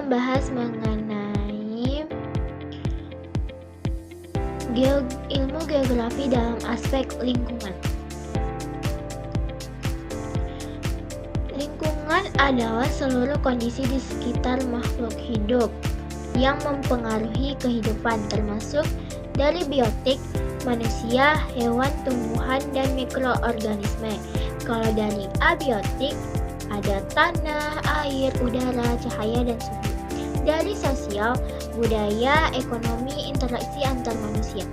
membahas mengenai ilmu geografi dalam aspek lingkungan. Lingkungan adalah seluruh kondisi di sekitar makhluk hidup yang mempengaruhi kehidupan, termasuk dari biotik, manusia, hewan, tumbuhan, dan mikroorganisme. Kalau dari abiotik, ada tanah, air, udara, cahaya, dan suhu. Dari sosial, budaya, ekonomi, interaksi antar manusia.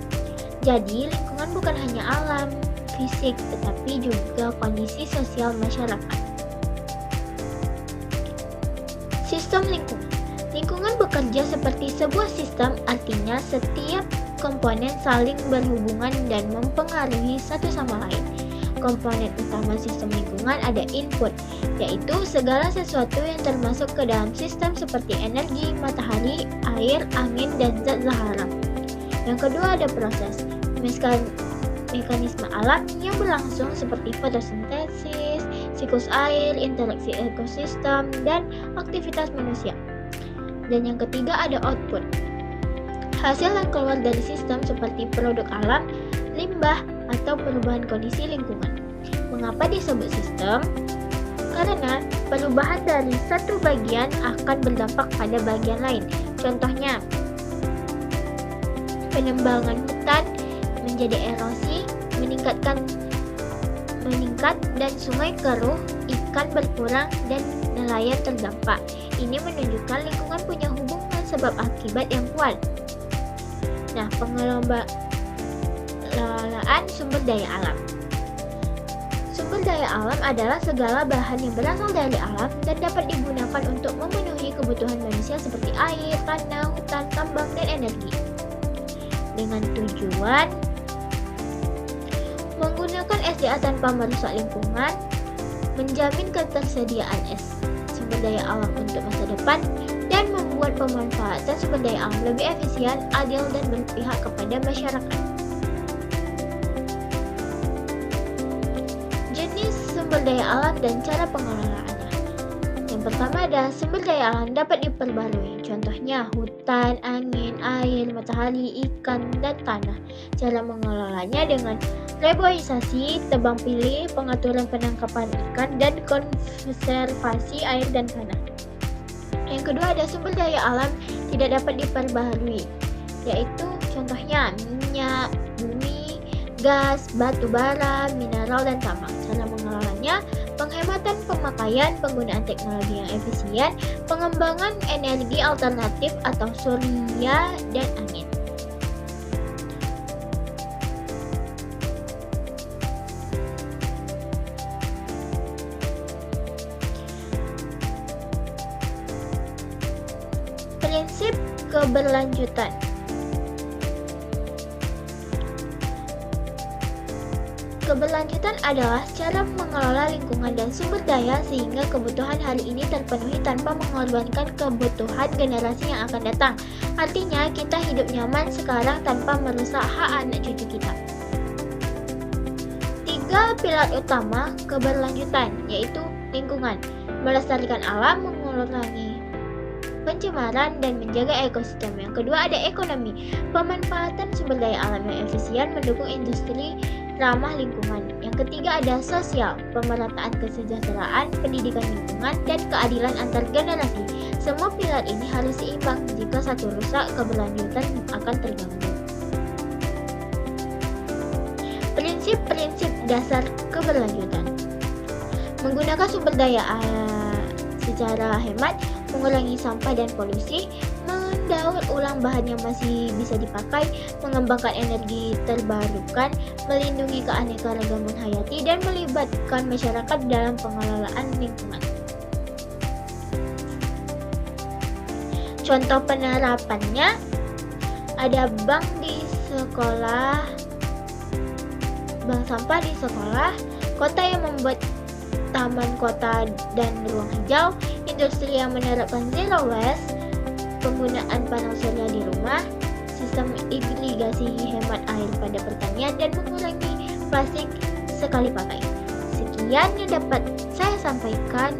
Jadi, lingkungan bukan hanya alam fisik, tetapi juga kondisi sosial masyarakat. Sistem lingkungan. Lingkungan bekerja seperti sebuah sistem, artinya setiap komponen saling berhubungan dan mempengaruhi satu sama lain. Komponen utama sistem lingkungan ada input, yaitu segala sesuatu yang termasuk ke dalam sistem seperti energi, matahari, air, angin, dan zat zahara. Yang kedua ada proses, mekanisme alam yang berlangsung seperti fotosintesis, siklus air, interaksi ekosistem, dan aktivitas manusia. Dan yang ketiga ada output, hasil yang keluar dari sistem seperti produk alam, limbah, atau perubahan kondisi lingkungan. Mengapa disebut sistem? Karena perubahan dari satu bagian akan berdampak pada bagian lain. Contohnya, penebangan hutan menjadi erosi, meningkat dan sungai keruh, ikan berkurang, dan nelayan terdampak. Ini menunjukkan lingkungan punya hubungan sebab akibat yang kuat. Nah, pengelolaan sumber daya alam. Sumber daya alam adalah segala bahan yang berasal dari alam dan dapat digunakan untuk memenuhi kebutuhan manusia seperti air, tanah, hutan, tambang, dan energi. Dengan tujuan menggunakan SDA tanpa merusak lingkungan, menjamin ketersediaan sumber daya alam untuk masa depan, dan membuat pemanfaatan sumber daya alam lebih efisien, adil, dan berpihak kepada masyarakat. Jenis sumber daya alam dan cara pengelolaannya. Yang pertama ada sumber daya alam dapat diperbarui. Contohnya hutan, angin, air, matahari, ikan, dan tanah. Cara mengelolanya dengan reboisasi, tebang pilih, pengaturan penangkapan ikan, dan konservasi air dan tanah. Yang kedua ada sumber daya alam tidak dapat diperbaharui, yaitu contohnya minyak, bumi, gas, batu bara, mineral, dan tambang. Cara mengelolanya, penghematan pemakaian, penggunaan teknologi yang efisien, pengembangan energi alternatif atau surya dan angin. Prinsip keberlanjutan. Keberlanjutan adalah cara mengelola lingkungan dan sumber daya sehingga kebutuhan hari ini terpenuhi tanpa mengorbankan kebutuhan generasi yang akan datang. Artinya, kita hidup nyaman sekarang tanpa merusak hak anak cucu kita. 3 pilar utama keberlanjutan, yaitu lingkungan, melestarikan alam, mengurangi pencemaran, dan menjaga ekosistem. Yang kedua ada ekonomi, pemanfaatan sumber daya alam yang efisien, mendukung industri ramah lingkungan. Yang ketiga ada sosial, pemerataan kesejahteraan, pendidikan lingkungan, dan keadilan antar generasi. Semua pilar ini harus seimbang, jika satu rusak, keberlanjutan akan terganggu. Prinsip-prinsip dasar keberlanjutan. Menggunakan sumber daya secara hemat, mengurangi sampah dan polusi, mendaur ulang bahan yang masih bisa dipakai, mengembangkan energi terbarukan, melindungi keanekaragaman hayati, dan melibatkan masyarakat dalam pengelolaan lingkungan. Contoh penerapannya ada bank sampah di sekolah, kota yang membuat taman kota dan ruang hijau, industri yang menerapkan zero waste, penggunaan panel surya di rumah, sistem irigasi hemat air pada pertanian, dan mengurangi plastik sekali pakai. Sekian yang dapat saya sampaikan.